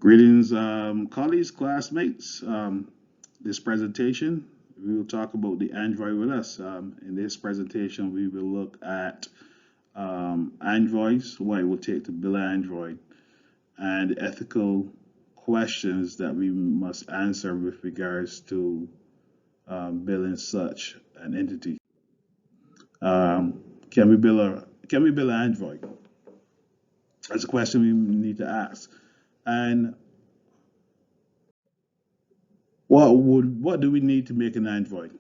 Greetings, colleagues, classmates. This presentation, we will talk about the Android with us. In this presentation, we will look at Androids, what it will take to build an Android, and ethical questions that we must answer with regards to building such an entity. Can we build an Android? That's a question we need to ask. And what do we need to make an Android?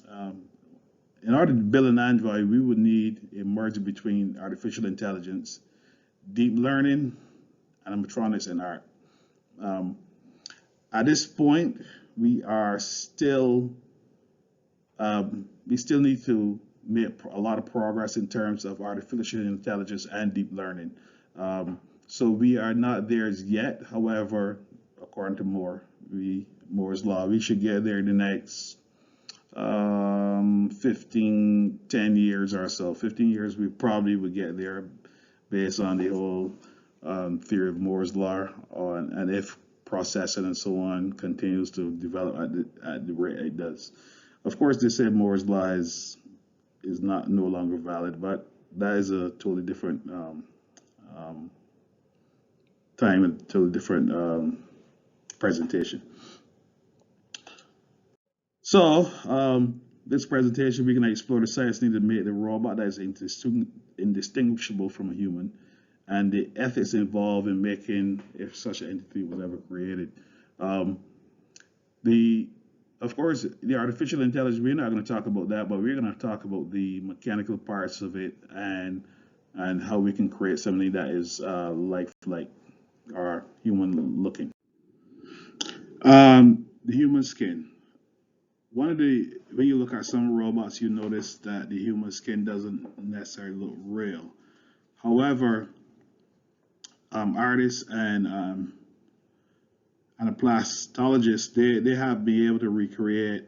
Um, in order to build an Android, we would need a merger between artificial intelligence, deep learning, animatronics, and art. Um, at this point, we are still we still need to make a lot of progress in terms of artificial intelligence and deep learning. So we are not there as yet. However, according to Moore's law, we should get there in the next 10 years or so. 15 years, we probably would get there based on the whole theory of Moore's law and if processing and so on continues to develop at the rate it does. Of course, they say Moore's law is not no longer valid, but that is a totally different um, time and totally different presentation. So, this presentation, we're going to explore the science needed to make the robot that is indistinguishable from a human and the ethics involved in making if such an entity was ever created. Um, the of course, the artificial intelligence, we're not going to talk about that, but we're going to talk about the mechanical parts of it and how we can create something that is like or human looking. The human skin. One of the When you look at some robots, you notice that the human skin doesn't necessarily look real. However, artists and a plastologist, they have been able to recreate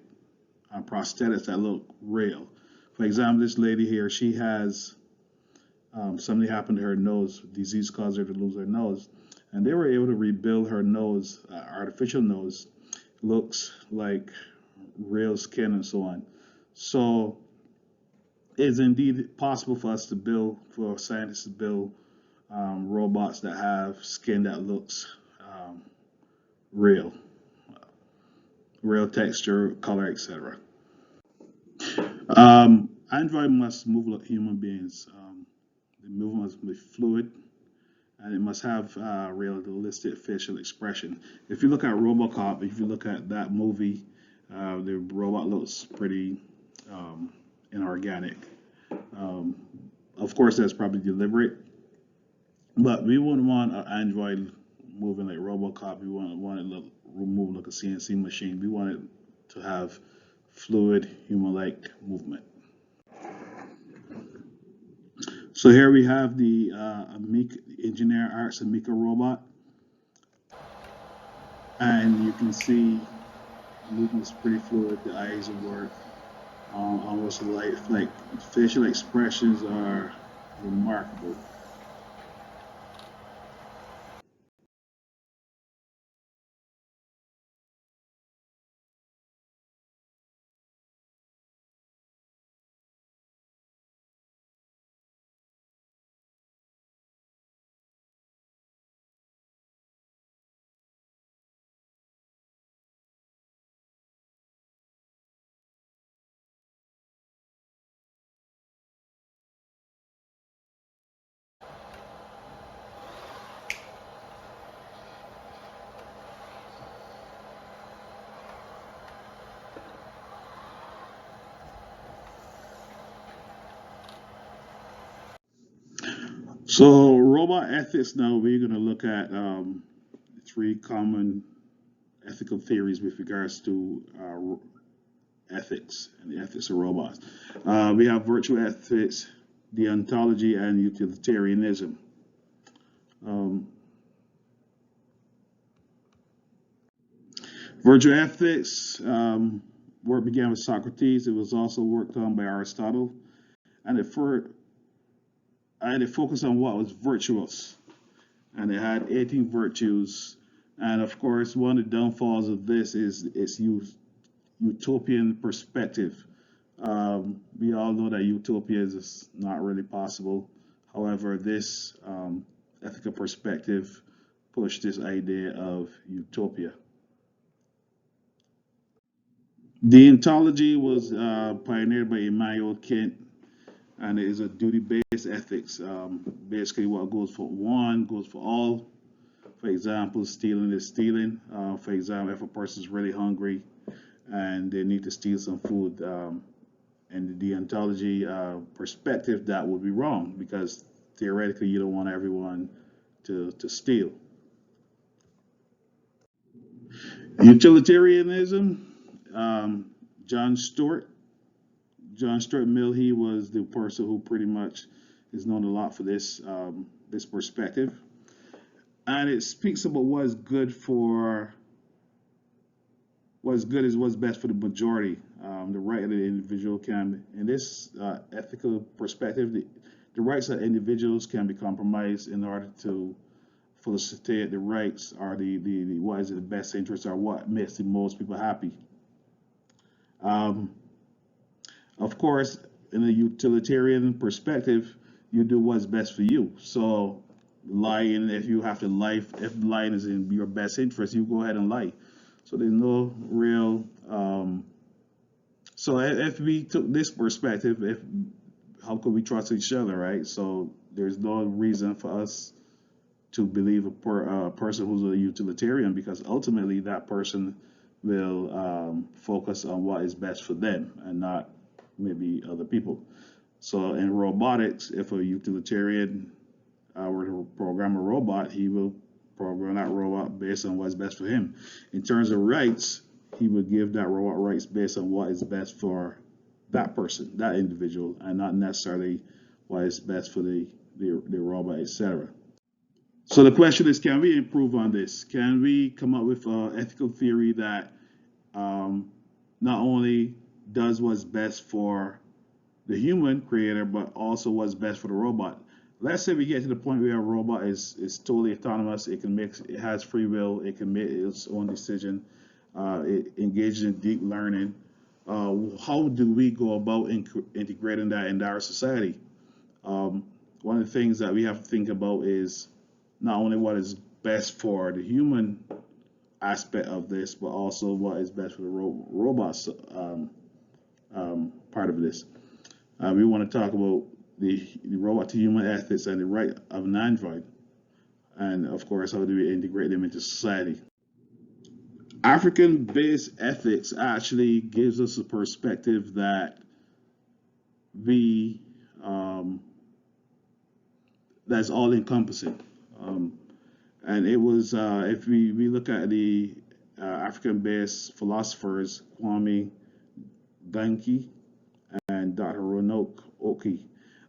prosthetics that look real. For example, this lady here, she has something happened to her nose, disease caused her to lose her nose, and they were able to rebuild her nose, artificial nose, looks like real skin and so on. So it's indeed possible for us to build, for scientists to build robots that have skin that looks real, real texture, color, etc. Android must move like human beings. The movement must be fluid, and it must have realistic facial expression. If you look at RoboCop, if you look at that movie, the robot looks pretty inorganic. Um, of course, that's probably deliberate, but we wouldn't want an Android moving like RoboCop. We want it to move like a CNC machine. We want it to have fluid, human-like movement. So here we have the Amica Engineer Arts Amica robot, and you can see movement is pretty fluid. The eyes work almost like facial expressions are remarkable. So robot ethics. Now we're going to look at three common ethical theories with regards to ethics and the ethics of robots. We have virtual ethics, deontology, and utilitarianism. Um, Virtual ethics work began with Socrates. It was also worked on by Aristotle, and it focused on what was virtuous, and it had 18 virtues And of course, one of the downfalls of this is its utopian perspective. We all know that utopia is not really possible. However, this ethical perspective pushed this idea of utopia. Deontology was pioneered by Immanuel Kant, and it is a duty-based ethics. Basically, what goes for one goes for all. For example, stealing is stealing. For example, if a person is really hungry and they need to steal some food, in the deontology perspective, that would be wrong because theoretically you don't want everyone to steal. Utilitarianism, um, John Stuart, John Stuart Mill, he was the person who pretty much is known a lot for this perspective, and it speaks about what's good is what's best for the majority. The right of the individual can, in this ethical perspective, the rights of individuals can be compromised in order to facilitate the rights or the what is in the best interest or what makes the most people happy. Um, of course, in a utilitarian perspective, you do what's best for you. So lying, if you have to lie, if lying is in your best interest, you go ahead and lie. So there's no real. So if we took this perspective, if how could we trust each other, right? So there's no reason for us to believe a person who's a utilitarian because ultimately that person will focus on what is best for them and not maybe other people. So in robotics, if a utilitarian were to program a robot, he will program that robot based on what's best for him. In terms of rights, he would give that robot rights based on what is best for that person, that individual, and not necessarily what is best for the robot, etc. So the question is, can we improve on this? Can we come up with an ethical theory that um, not only does what's best for the human creator, but also what's best for the robot? Let's say we get to the point where a robot is totally autonomous. It has free will. It can make its own decision. It engages in deep learning. How do we go about integrating that into our society? Um, One of the things that we have to think about is not only what is best for the human aspect of this, but also what is best for the robots part of this. We want to talk about the robot to human ethics and the right of an android, and of course, how do we integrate them into society? African based ethics actually gives us a perspective that we um, that's all encompassing. Um, and it was if we look at the African-based philosophers Kwame Danke and Dr. Roanoke Oki.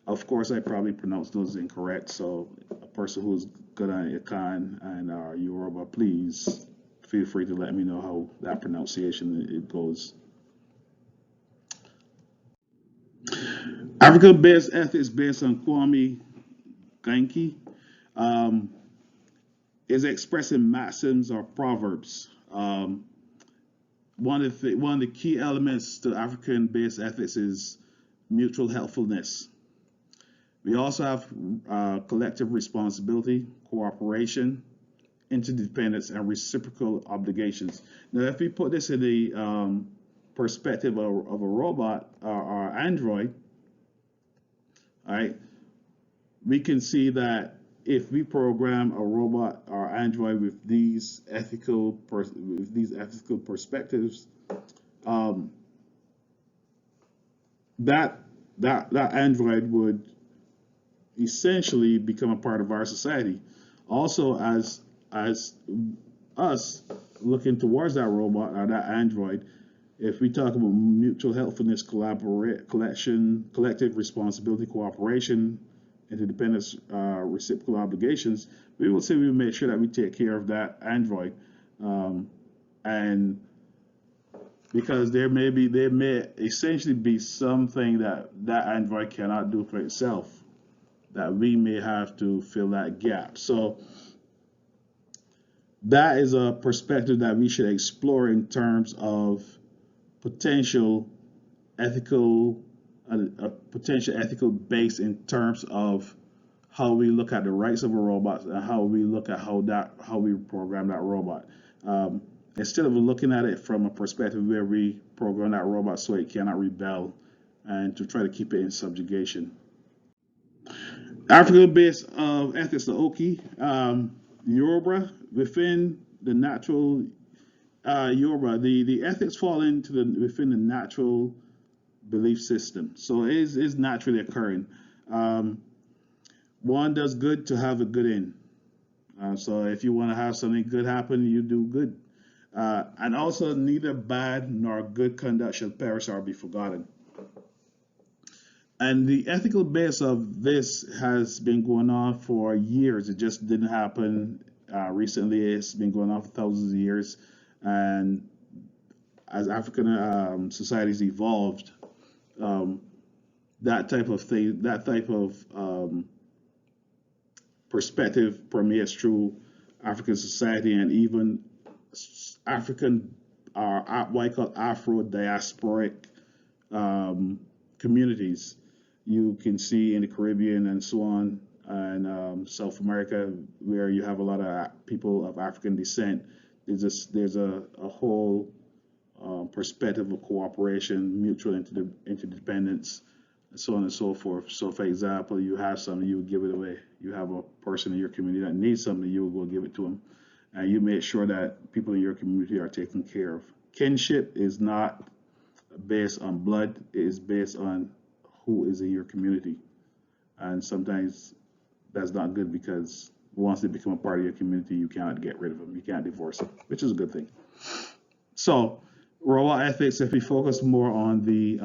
Of course, I probably pronounced those incorrect. So, a person who's good at Akan and Yoruba, please feel free to let me know how that pronunciation it goes. African-based ethics based on Kwame Danke um, is expressing maxims or proverbs. One of the key elements to African-based ethics is mutual helpfulness. We also have collective responsibility, cooperation, interdependence, and reciprocal obligations. Now, if we put this in the perspective of a robot or android, all right, we can see that if we program a robot or android with these ethical perspectives, um, that that android would essentially become a part of our society. Also, as us looking towards that robot or that android, if we talk about mutual helpfulness, collective responsibility, cooperation, interdependence, reciprocal obligations, we will say we will make sure that we take care of that android, and because there may essentially be something that that android cannot do for itself, that we may have to fill that gap. So that is a perspective that we should explore in terms of potential ethical, a potential ethical base in terms of how we look at the rights of a robot and how we look at how we program that robot. Um, Instead of looking at it from a perspective where we program that robot so it cannot rebel and to try to keep it in subjugation. African base of ethics, the Oki, Yoruba, within the natural Yoruba, the ethics fall into the within the natural belief system. So it is naturally occurring. Um, One does good to have a good end. So if you want to have something good happen, you do good. And also, neither bad nor good conduct shall perish or be forgotten. And the ethical base of this has been going on for years. It just didn't happen recently. It's been going on for thousands of years. And as African societies evolved, um, that type of thing, that type of perspective permeates through African society and even African, what I call Afro diasporic communities. You can see in the Caribbean and so on, and South America, where you have a lot of people of African descent. There's a whole perspective of cooperation, mutual interdependence, and so on and so forth. So, for example, you have something, you would give it away. You have a person in your community that needs something, you will go give it to them. And you make sure that people in your community are taken care of. Kinship is not based on blood, it is based on who is in your community. And sometimes that's not good because once they become a part of your community, you cannot get rid of them. You can't divorce them, which is a good thing. So, robot ethics, if we focus more on the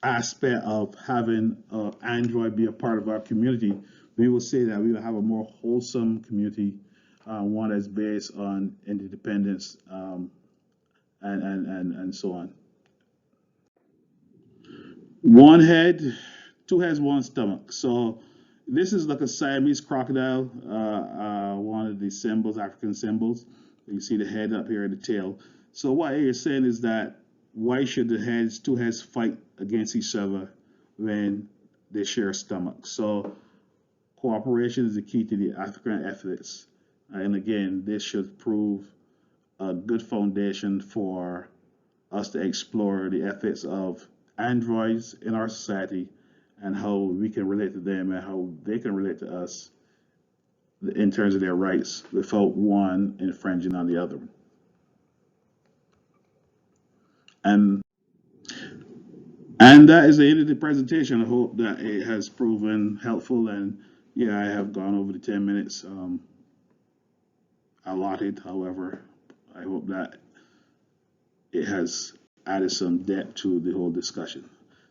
aspect of having Android be a part of our community, we will say that we will have a more wholesome community, one that's based on interdependence and so on. One head, two heads, one stomach. So this is like a Siamese crocodile, one of the symbols, African symbols. You see the head up here and the tail. So what you're saying is that why should the heads, two heads, fight against each other when they share a stomach? So cooperation is the key to the African ethics. And again, this should prove a good foundation for us to explore the ethics of androids in our society and how we can relate to them and how they can relate to us in terms of their rights without one infringing on the other. And and that is the end of the presentation. I hope that it has proven helpful. And yeah, I have gone over the 10 minutes allotted. However, I hope that it has added some depth to the whole discussion.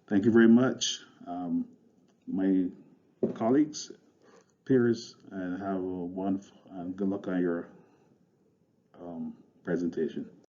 Thank you very much, my colleagues, peers, and have a wonderful and good luck on your presentation.